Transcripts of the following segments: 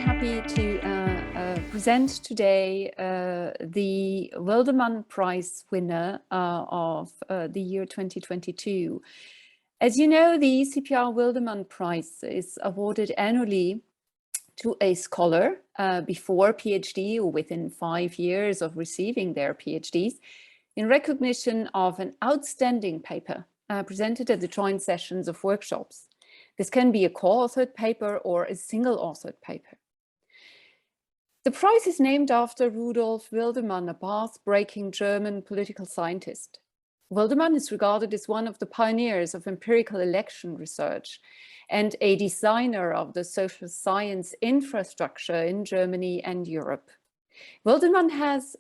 happy to present today the Wildenmann Prize winner of the year 2022. As you know, the ECPR Wildenmann Prize is awarded annually to a scholar before PhD or within 5 years of receiving their PhDs in recognition of an outstanding paper presented at the joint sessions of workshops. This can be a co-authored paper or a single-authored paper. The prize is named after Rudolf Wildenmann, a path-breaking German political scientist. Wildenmann is regarded as one of the pioneers of empirical election research and a designer of the social science infrastructure in Germany and Europe. Wildenmann has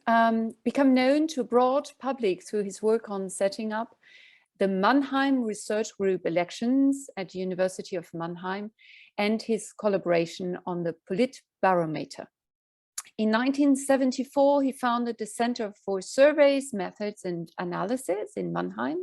become known to a broad public through his work on setting up the Mannheim Research Group elections at the University of Mannheim and his collaboration on the Politbarometer. In 1974, he founded the Center for Surveys, Methods and Analysis in Mannheim.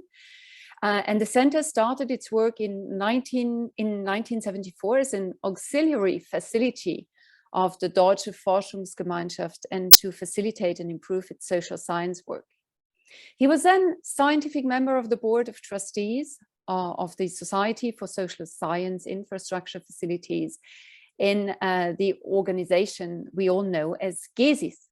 And the center started its work in 1974 as an auxiliary facility of the Deutsche Forschungsgemeinschaft and to facilitate and improve its social science work. He was then scientific member of the board of trustees of the Society for Social Science Infrastructure Facilities in the organization we all know as GESIS.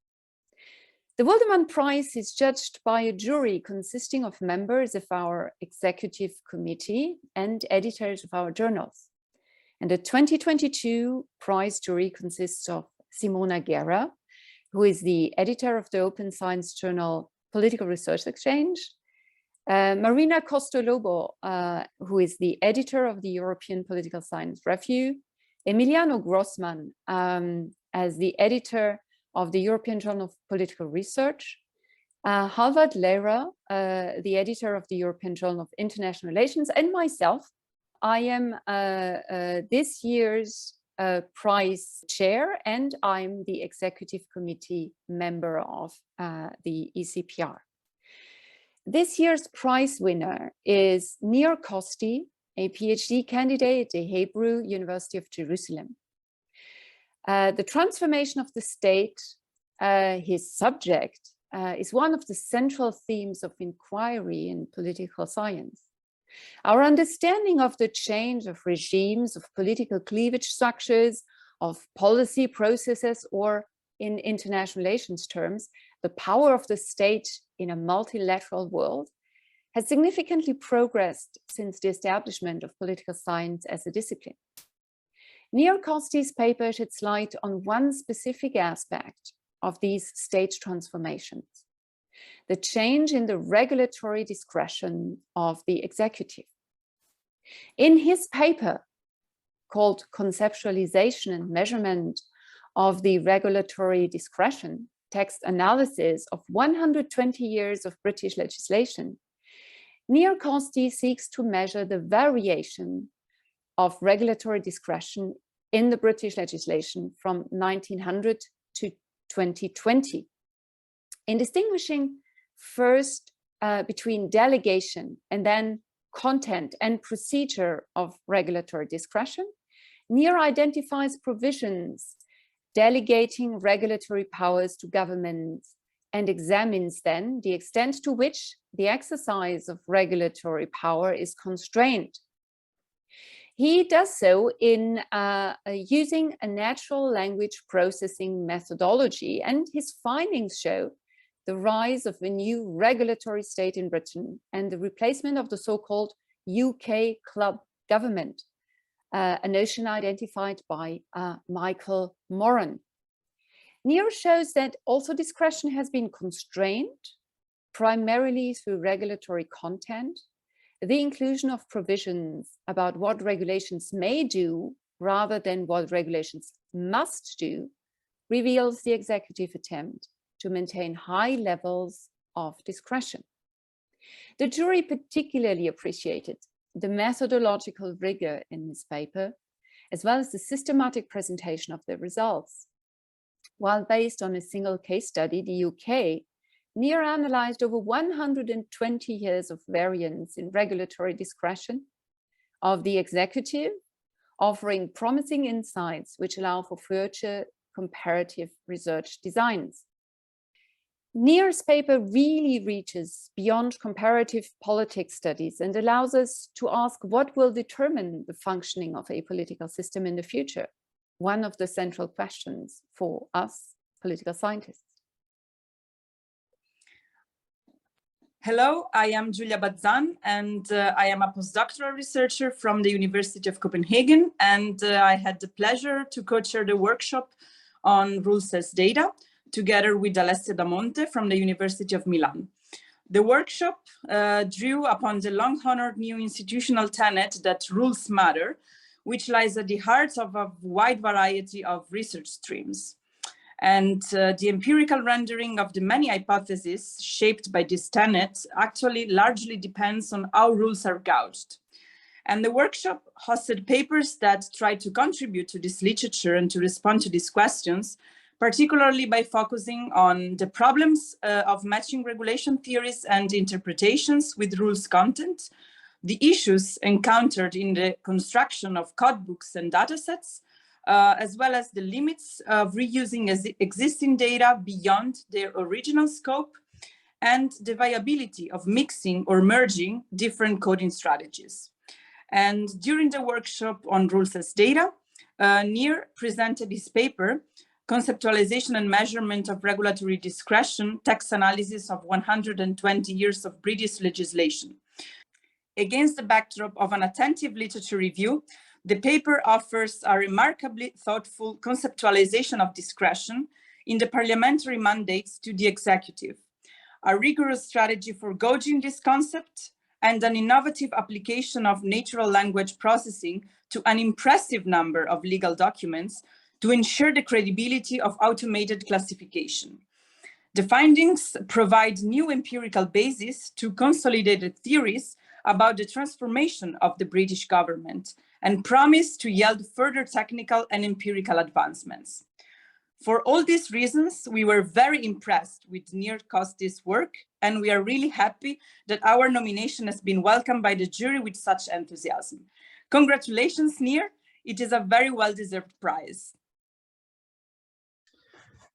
The Wildenmann Prize is judged by a jury consisting of members of our executive committee and editors of our journals. And the 2022 prize jury consists of Simona Guerra, who is the editor of the open science journal Political Research Exchange, Marina Costolobo, who is the editor of the European Political Science Review, Emiliano Grossman as the editor of the European Journal of Political Research, Halvard Lehrer, the editor of the European Journal of International Relations, and myself. I am this year's prize chair, and I'm the executive committee member of the ECPR. This year's prize winner is Nir Kosti, a PhD candidate at the Hebrew University of Jerusalem. The transformation of the state, his subject, is one of the central themes of inquiry in political science. Our understanding of the change of regimes, of political cleavage structures, of policy processes, or in international relations terms, the power of the state in a multilateral world, has significantly progressed since the establishment of political science as a discipline. Nir Kosti's paper sheds light on one specific aspect of these state transformations: the change in the regulatory discretion of the executive. In his paper, called Conceptualization and Measurement of the Regulatory Discretion, text analysis of 120 years of British legislation, Nir Kosti seeks to measure the variation of regulatory discretion in the British legislation from 1900 to 2020. In distinguishing first between delegation and then content and procedure of regulatory discretion, Nir identifies provisions delegating regulatory powers to governments and examines then the extent to which the exercise of regulatory power is constrained. He does so in using a natural language processing methodology, and his findings show the rise of a new regulatory state in Britain and the replacement of the so-called UK club government, a notion identified by Michael Moran. Nir shows that also discretion has been constrained, primarily through regulatory content. The inclusion of provisions about what regulations may do rather than what regulations must do reveals the executive attempt to maintain high levels of discretion. The jury particularly appreciated the methodological rigor in this paper, as well as the systematic presentation of the results. While based on a single case study, the UK, Nir analyzed over 120 years of variance in regulatory discretion of the executive offering promising insights which allow for future comparative research designs. Nir's paper really reaches beyond comparative politics studies and allows us to ask what will determine the functioning of a political system in the future, one of the central questions for us political scientists. Hello, I am Giulia Bazzan, and I am a postdoctoral researcher from the University of Copenhagen, and I had the pleasure to co-chair the workshop on rules as data, together with Alessia Damonte from the University of Milan. The workshop drew upon the long-honored new institutional tenet that rules matter, which lies at the heart of a wide variety of research streams. And the empirical rendering of the many hypotheses shaped by this tenet actually largely depends on how rules are gauged. And the workshop hosted papers that tried to contribute to this literature and to respond to these questions, particularly by focusing on the problems of matching regulation theories and interpretations with rules content, the issues encountered in the construction of codebooks and datasets, as well as the limits of reusing existing data beyond their original scope, and the viability of mixing or merging different coding strategies. And during the workshop on rules as data, Nir presented his paper, Conceptualization and Measurement of Regulatory Discretion, Text Analysis of 120 Years of British Legislation. Against the backdrop of an attentive literature review, the paper offers a remarkably thoughtful conceptualization of discretion in the parliamentary mandates to the executive, a rigorous strategy for gauging this concept, and an innovative application of natural language processing to an impressive number of legal documents to ensure the credibility of automated classification. The findings provide new empirical basis to consolidated theories about the transformation of the British government and promise to yield further technical and empirical advancements. For all these reasons, we were very impressed with Nir Kosti's work, and we are really happy that our nomination has been welcomed by the jury with such enthusiasm. Congratulations, Nir. It is a very well-deserved prize.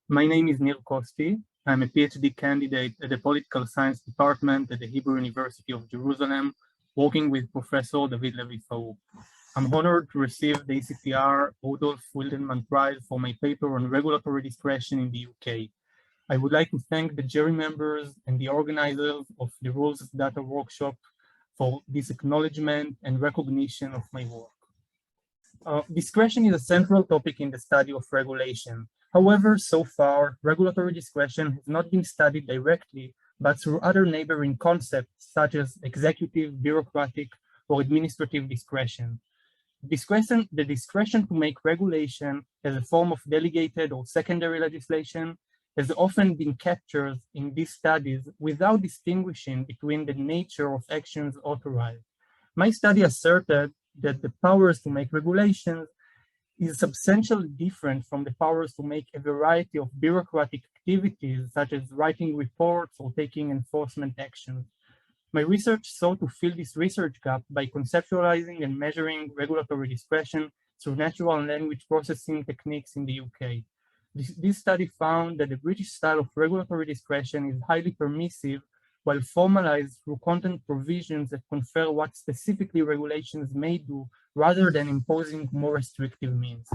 My name is Nir Kosti. I'm a PhD candidate at the Political Science Department at the Hebrew University of Jerusalem, working with Professor David Levi-Farouk. I'm honored to receive the ECPR Rudolf Wildenmann Prize for my paper on regulatory discretion in the UK. I would like to thank the jury members and the organizers of the Rules of Data workshop for this acknowledgement and recognition of my work. Discretion is a central topic in the study of regulation. However, so far, regulatory discretion has not been studied directly, but through other neighboring concepts such as executive, bureaucratic, or administrative discretion. The discretion to make regulation as a form of delegated or secondary legislation has often been captured in these studies without distinguishing between the nature of actions authorized. My study asserted that the powers to make regulations is substantially different from the powers to make a variety of bureaucratic activities, such as writing reports or taking enforcement actions. My research sought to fill this research gap by conceptualizing and measuring regulatory discretion through natural language processing techniques in the UK. This study found that the British style of regulatory discretion is highly permissive, while formalized through content provisions that confer what specifically regulations may do, rather than imposing more restrictive means.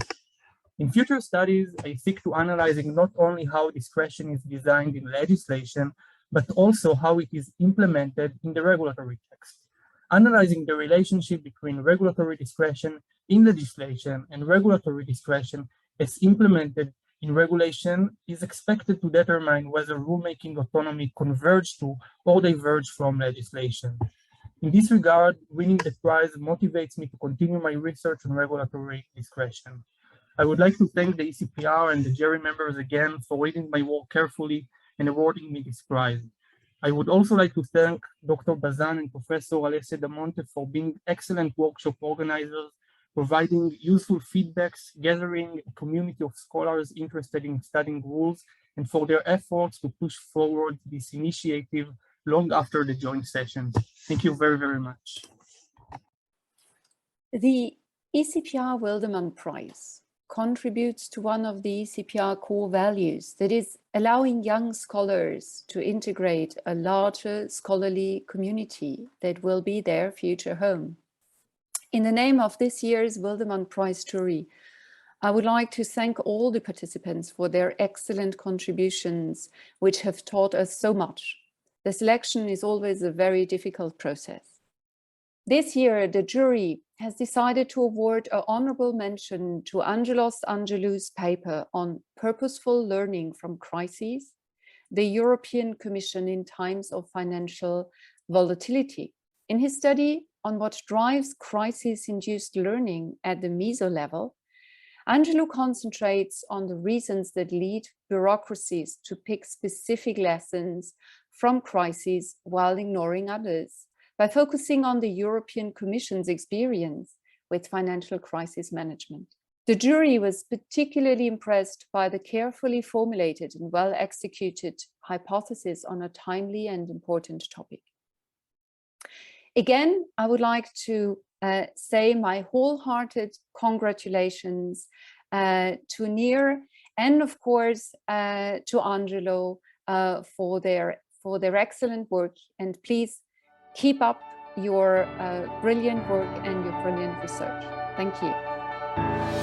In future studies, I seek to analyzing not only how discretion is designed in legislation, but also how it is implemented in the regulatory text. Analyzing the relationship between regulatory discretion in legislation and regulatory discretion as implemented in regulation is expected to determine whether rulemaking autonomy converge to or diverge from legislation. In this regard, winning the prize motivates me to continue my research on regulatory discretion. I would like to thank the ECPR and the jury members again for reading my work carefully and awarding me this prize. I would also like to thank Dr. Bazzan and Professor Alessia Damonte for being excellent workshop organizers, providing useful feedbacks, gathering a community of scholars interested in studying rules, and for their efforts to push forward this initiative long after the joint sessions. Thank you very, very much. The ECPR Wildenmann Prize contributes to one of the ECPR core values, that is allowing young scholars to integrate a larger scholarly community that will be their future home. In the name of this year's Wildenmann Prize jury, I would like to thank all the participants for their excellent contributions, which have taught us so much. The selection is always a very difficult process. This year, the jury has decided to award an honorable mention to Angelos Angelou's paper on purposeful learning from crises, the European Commission in times of financial volatility. In his study on what drives crisis-induced learning at the meso level, Angelou concentrates on the reasons that lead bureaucracies to pick specific lessons from crises while ignoring others, by focusing on the European Commission's experience with financial crisis management. The jury was particularly impressed by the carefully formulated and well-executed hypothesis on a timely and important topic. Again, I would like to say my wholehearted congratulations to Nir and of course to Angelo for their excellent work, and please keep up your brilliant work and your brilliant research. Thank you.